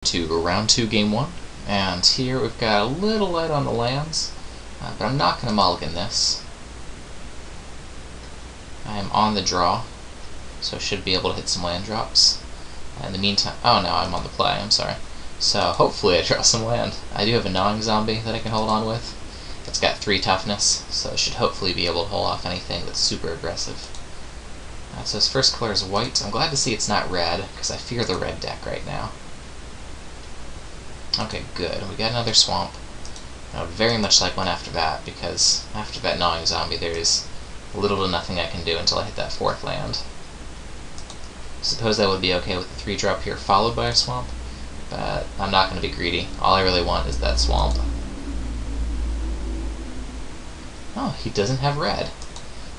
To round 2, game 1, and here we've got a little light on the lands, but I'm not going to mulligan this. I am on the draw, so I should be able to hit some land drops. In the meantime, oh no, I'm on the play, I'm sorry. So hopefully I draw some land. I do have a gnawing zombie that I can hold on with. It's got 3 toughness, so it should hopefully be able to hold off anything that's super aggressive. So his first color is white. I'm glad to see it's not red, because I fear the red deck right now. Okay, good. We got another swamp. I would very much like one after that, because after that gnawing zombie there's little to nothing I can do until I hit that 4th land. I suppose that would be okay with the 3-drop here followed by a swamp, but I'm not going to be greedy. All I really want is that swamp. Oh, he doesn't have red.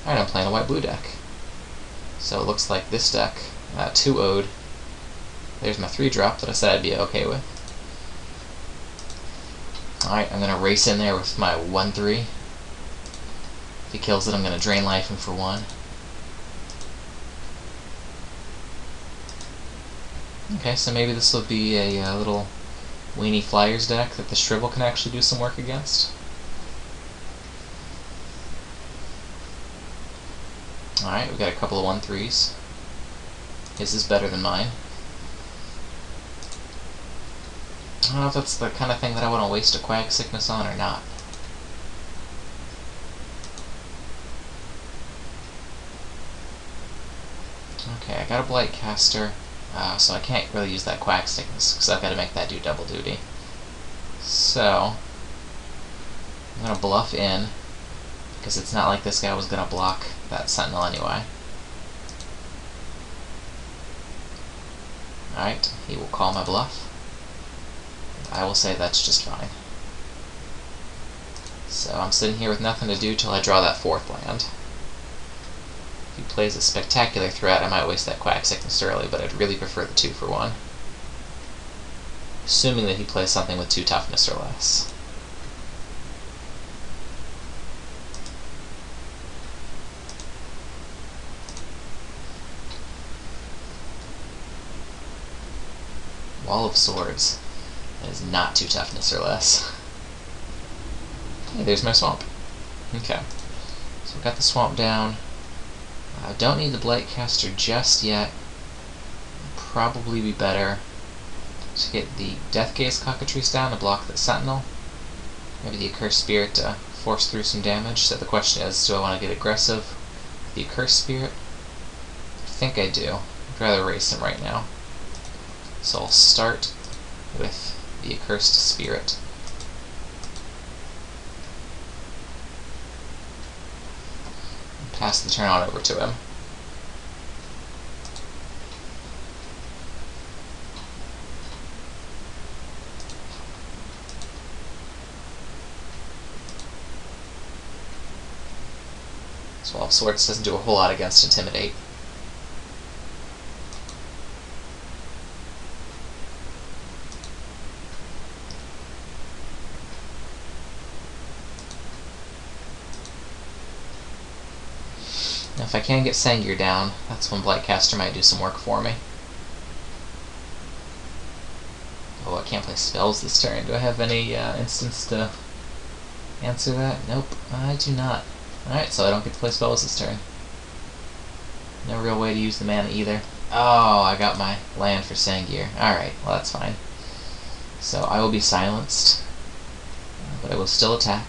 Alright, I'm playing a white-blue deck. So it looks like this deck, 2 Ode. There's my 3-drop that I said I'd be okay with. Alright, I'm going to race in there with my 1-3. If he kills it, I'm going to drain life him for 1. Okay, so maybe this will be a little weenie flyers deck that the Shrivel can actually do some work against. Alright, we've got a couple of 1-3s. His is better than mine. I don't know if that's the kind of thing that I want to waste a Quag Sickness on or not. Okay, I got a Blight Caster, so I can't really use that Quag Sickness, because I've got to make that do double duty. So, I'm going to bluff in, because it's not like this guy was going to block that Sentinel anyway. Alright, he will call my bluff. I will say that's just fine. So I'm sitting here with nothing to do till I draw that 4th land. If he plays a spectacular threat, I might waste that Quag Sickness early, but I'd really prefer the 2 for 1. Assuming that he plays something with 2 toughness or less. Wall of Swords. That is not 2 toughness or less. Hey, there's my swamp. Okay. So we've got the swamp down. I don't need the Blight Caster just yet. Probably be better to get the Death Gaze Cockatrice down to block the Sentinel. Maybe the Accursed Spirit to force through some damage. So the question is, do I want to get aggressive with the Accursed Spirit? I think I do. I'd rather race him right now. So I'll start with the Accursed Spirit. And pass the turn on over to him. So Wall of Swords doesn't do a whole lot against Intimidate. Now if I can get Sengir down, that's when Blightcaster might do some work for me. Oh, I can't play spells this turn. Do I have any instance to answer that? Nope, I do not. Alright, so I don't get to play spells this turn. No real way to use the mana either. Oh, I got my land for Sengir. Alright, well that's fine. So I will be silenced, but I will still attack.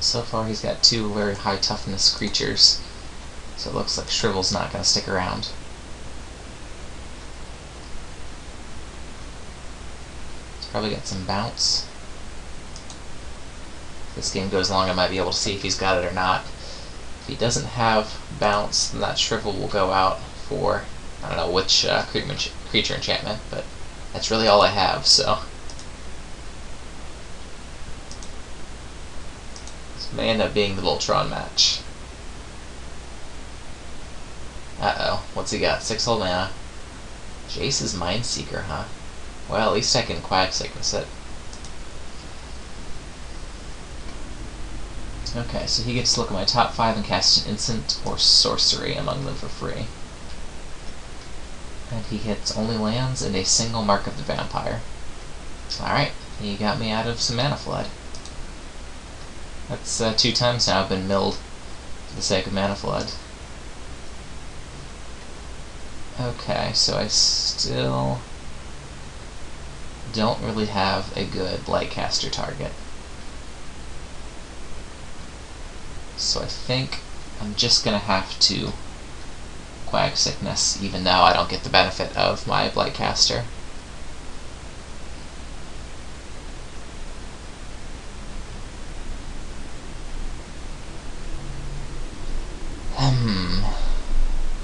So far he's got 2 very high toughness creatures, so it looks like Shrivel's not going to stick around. He's probably got some bounce. If this game goes long, I might be able to see if he's got it or not. If he doesn't have bounce, then that Shrivel will go out for, I don't know which creature enchantment, but that's really all I have, so. May end up being the Voltron match. Uh-oh, what's he got? 6 whole mana. Jace's Mindseeker, huh? Well, at least I can Quag Sickness it. Okay, so he gets to look at my top 5 and cast an instant or sorcery among them for free. And he hits only lands and a single Mark of the Vampire. Alright, he got me out of some mana flood. That's 2 times now I've been milled for the sake of mana flood. Okay, so I still don't really have a good Blightcaster target. So I think I'm just going to have to Quag Sickness, even though I don't get the benefit of my Blightcaster.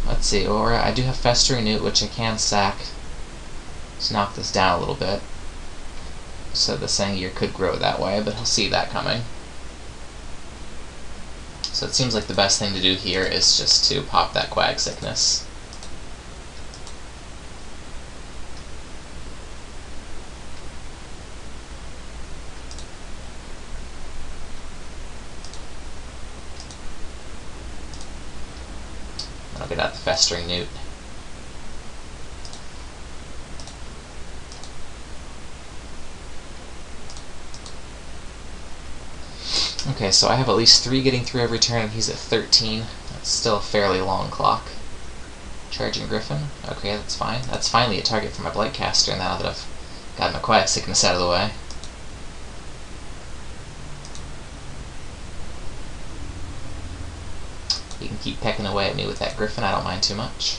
Let's see, or I do have Festering Newt, which I can sack to knock this down a little bit. So the Sangir could grow that way, but he'll see that coming. So it seems like the best thing to do here is just to pop that Quag Sickness. I'll get out the Festering Newt. Okay, so I have at least 3 getting through every turn, and he's at 13. That's still a fairly long clock. Charging Griffin. Okay, that's fine. That's finally a target for my Blightcaster now that I've gotten my Quag Sickness out of the way. You can keep pecking away at me with that Griffin, I don't mind too much.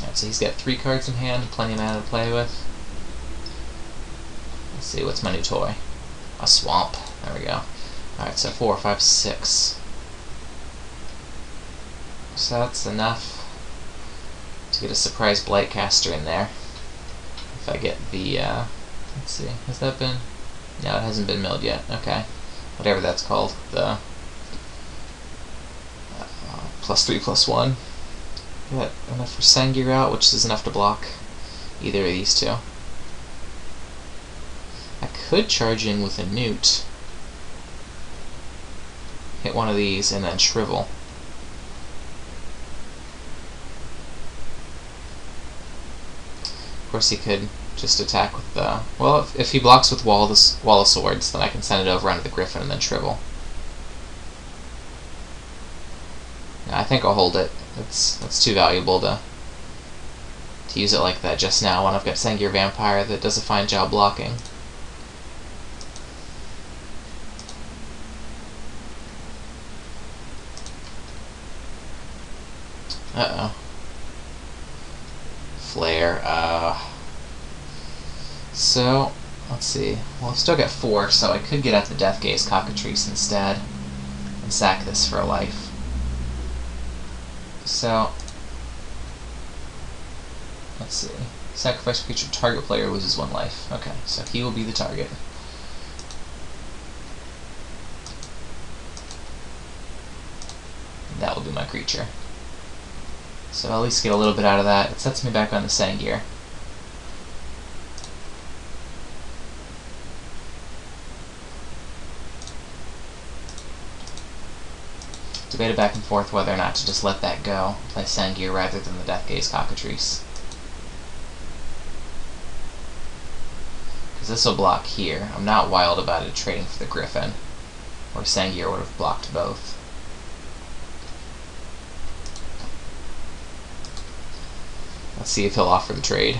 Alright, so he's got 3 cards in hand, plenty of mana to play with. Let's see, what's my new toy? A Swamp. There we go. Alright, so 4, 5, 6. So that's enough to get a surprise Blightcaster in there. If I get the, let's see, has that been? No, it hasn't been milled yet. Okay. Whatever that's called. The +3/+1. Got enough for Sangir out, which is enough to block either of these two. I could charge in with a Newt, hit one of these, and then Shrivel. Of course, he could just attack with the... Well, if he blocks with Wall of Swords, then I can send it over onto the Griffin and then Shrivel. I think I'll hold it. It's too valuable to use it like that just now when I've got Sangir Vampire that does a fine job blocking. Uh-oh. Flare. So, let's see. Well, I've still got 4, so I could get at the Deathgaze Cockatrice instead and sack this for a life. So, let's see. Sacrifice creature, target player loses 1 life. Okay, so he will be the target. That will be my creature. So I'll at least get a little bit out of that. It sets me back on the Sangir. Debated back and forth whether or not to just let that go, play Sangir rather than the Deathgaze Cockatrice. Because this will block here. I'm not wild about it trading for the Griffin, or Sangir would have blocked both. Let's see if he'll offer the trade.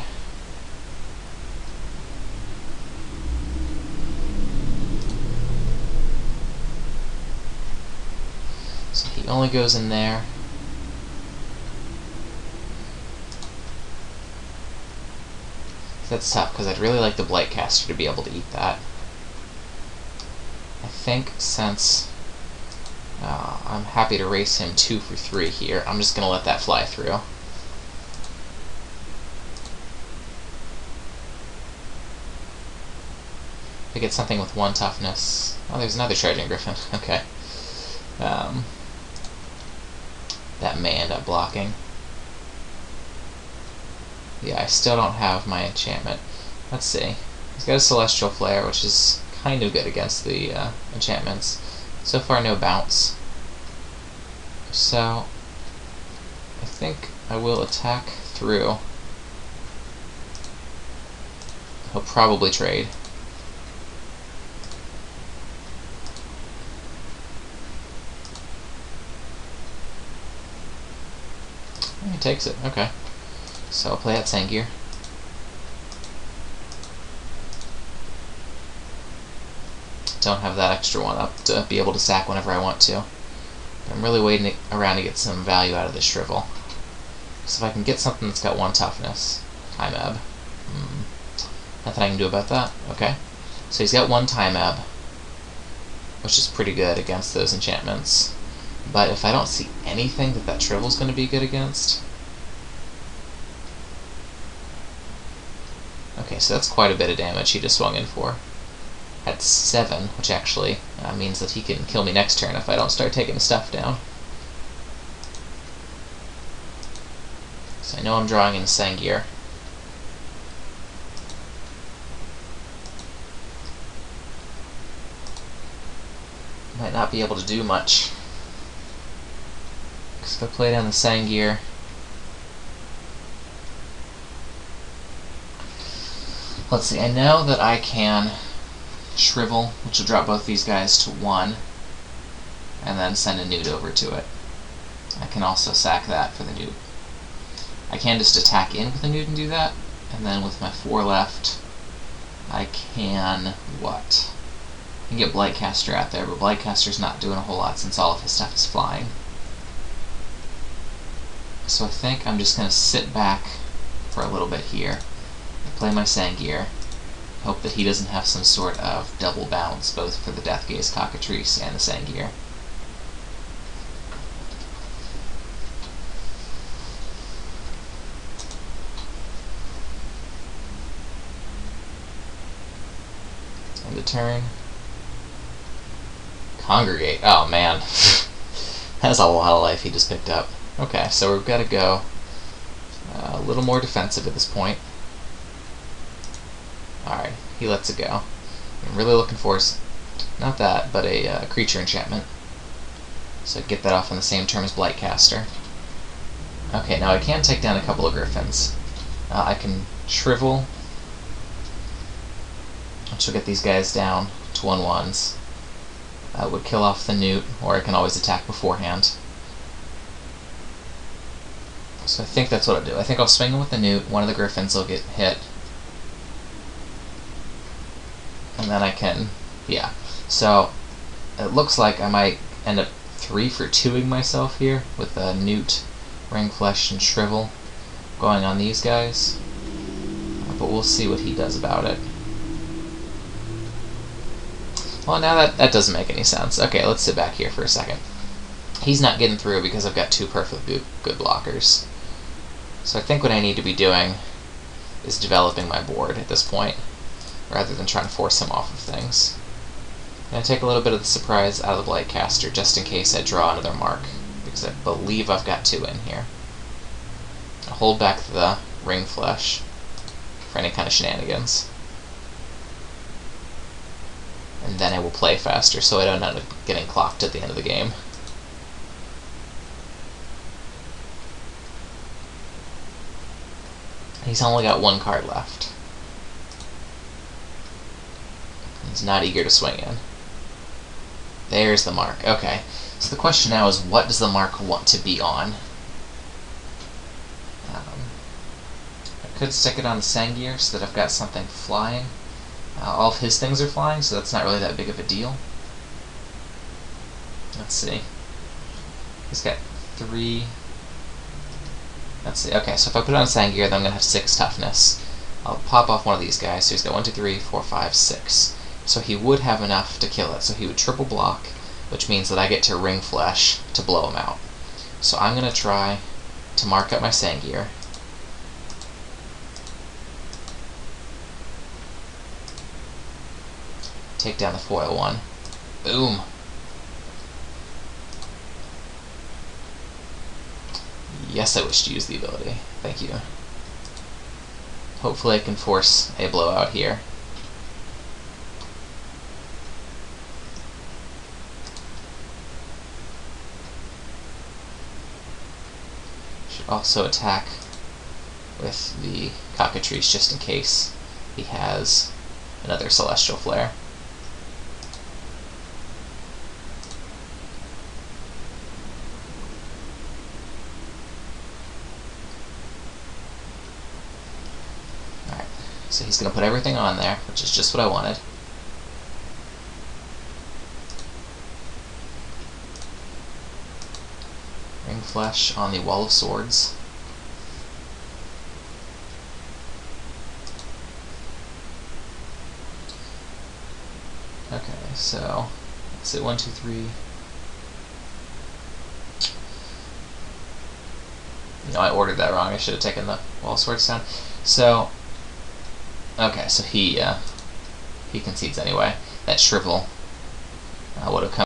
So he only goes in there. That's tough, because I'd really like the Blightcaster to be able to eat that. I think since I'm happy to race him 2 for 3 here, I'm just going to let that fly through. I get something with 1 toughness. Oh, there's another Charging Griffin. Okay. That may end up blocking. Yeah, I still don't have my enchantment. Let's see. He's got a Celestial Flare, which is kind of good against the enchantments. So far, no bounce. So, I think I will attack through. He'll probably trade. He takes it, okay. So I'll play out Sangir. Don't have that extra one up to be able to sack whenever I want to. I'm really waiting around to get some value out of this Shrivel. So if I can get something that's got 1 toughness, Time Ebb. Nothing I can do about that. Okay. So he's got 1 Time Ebb, which is pretty good against those enchantments. But if I don't see anything that Shrivel's going to be good against... Okay, so that's quite a bit of damage he just swung in for. At 7, which actually means that he can kill me next turn if I don't start taking the stuff down. So I know I'm drawing in Sangir. Might not be able to do much. Because if I play down the Sangir, let's see, I know that I can Shrivel, which will drop both these guys to 1, and then send a Newt over to it. I can also sack that for the Newt. I can just attack in with the Newt and do that, and then with my 4 left, I can, what? I can get Blightcaster out there, but Blightcaster's not doing a whole lot since all of his stuff is flying. So I think I'm just going to sit back for a little bit here, and play my Sangir. Hope that he doesn't have some sort of double bounce, both for the Deathgaze Cockatrice and the Sangir. End of turn. Congregate. Oh man. That's a lot of life he just picked up. Okay, so we've got to go a little more defensive at this point. Alright, he lets it go. I'm really looking for, not that, but a creature enchantment. So get that off on the same term as Blightcaster. Okay, now I can take down a couple of Griffins. I can Shrivel, which will get these guys down to 1/1s. Would kill off the Newt, or I can always attack beforehand. So I think that's what I'll do. I think I'll swing him with the Newt, one of the Griffins will get hit. And then I can, yeah. So it looks like I might end up 3 for 2ing myself here with a Newt, Ringflesh, and Shrivel going on these guys. But we'll see what he does about it. Well, now that doesn't make any sense. Okay, let's sit back here for a second. He's not getting through because I've got 2 perfectly good blockers. So I think what I need to be doing is developing my board at this point, rather than trying to force him off of things. And I take a little bit of the surprise out of the Blightcaster, just in case I draw another mark, because I believe I've got 2 in here. I'll hold back the Ringflesh for any kind of shenanigans. And then I will play faster so I don't end up getting clocked at the end of the game. He's only got 1 card left. He's not eager to swing in. There's the mark. Okay. So the question now is, what does the mark want to be on? I could stick it on the Sangir so that I've got something flying. All of his things are flying, so that's not really that big of a deal. Let's see. He's got 3... Let's see. Okay, so if I put it on Sangir, then I'm going to have 6 toughness. I'll pop off one of these guys. So he's got 1, 2, 3, 4, 5, 6. So he would have enough to kill it. So he would triple block, which means that I get to Ringflesh to blow him out. So I'm going to try to mark up my Sangir. Take down the foil one. Boom. Yes, I wish to use the ability. Thank you. Hopefully I can force a blowout here. also attack with the cockatrice just in case he has another celestial flare. Alright, so he's going to put everything on there, which is just what I wanted. Ring flesh on the wall of swords. Okay, so let's see, 1, 2, 3. No, I ordered that wrong. I should have taken the wall of swords down. So, okay, so he concedes anyway. That shrivel